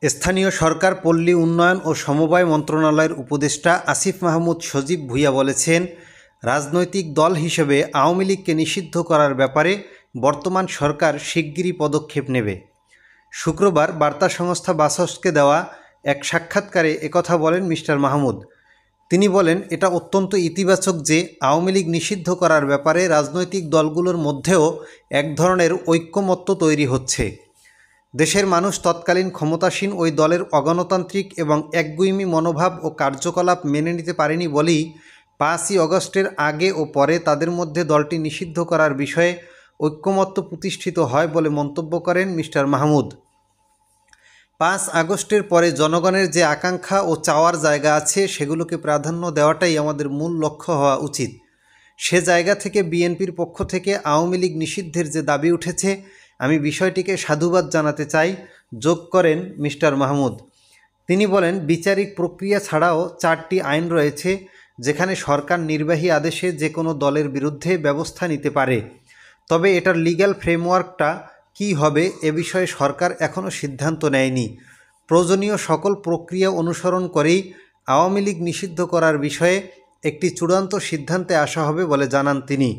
স্থানীয় সরকার, পল্লী উন্নয়ন ও সমবায় মন্ত্রণালয়ের উপদেষ্টা আসিফ মাহমুদ সজীব ভূঁইয়া বলেছেন, রাজনৈতিক দল হিসেবে আওয়ামী লীগকে নিষিদ্ধ করার ব্যাপারে বর্তমান সরকার শিগগিরই পদক্ষেপ নেবে। শুক্রবার বার্তা সংস্থা বাসসকে দেওয়া এক সাক্ষাৎকারে একথা বলেন মিস্টার মাহমুদ। তিনি বলেন, এটা অত্যন্ত ইতিবাচক যে আওয়ামী লীগ নিষিদ্ধ করার ব্যাপারে রাজনৈতিক দলগুলোর মধ্যেও এক ধরনের ঐক্যমত্য তৈরি হচ্ছে। দেশের মানুষ তৎকালীন ক্ষমতাসীন ওই দলের অগণতান্ত্রিক এবং একগুঁইমি মনোভাব ও কার্যকলাপ মেনে নিতে পারেনি বলেই 5ই অগস্টের আগে ও পরে তাদের মধ্যে দলটি নিষিদ্ধ করার বিষয়ে ঐক্যমত্য প্রতিষ্ঠিত হয় বলে মন্তব্য করেন মিস্টার মাহমুদ। 5 আগস্টের পরে জনগণের যে আকাঙ্ক্ষা ও চাওয়ার জায়গা আছে সেগুলোকে প্রাধান্য দেওয়াটাই আমাদের মূল লক্ষ্য হওয়া উচিত। সে জায়গা থেকে বিএনপির পক্ষ থেকে আওয়ামী লীগ নিষিদ্ধের যে দাবি উঠেছে, আমি বিষয়টিকে সাধুবাদ জানাতে চাই, যোগ করেন মিস্টার মাহমুদ। তিনি বলেন, বিচারিক প্রক্রিয়া ছাড়াও 4টি আইন রয়েছে যেখানে সরকার নির্বাহী আদেশে যে কোনো দলের বিরুদ্ধে ব্যবস্থা নিতে পারে। তবে এটার লিগ্যাল ফ্রেমওয়ার্কটা কী হবে এ বিষয়ে সরকার এখনও সিদ্ধান্ত নেয়নি। প্রয়োজনীয় সকল প্রক্রিয়া অনুসরণ করেই আওয়ামী লীগ নিষিদ্ধ করার বিষয়ে একটি চূড়ান্ত সিদ্ধান্তে আসা হবে বলে জানান তিনি।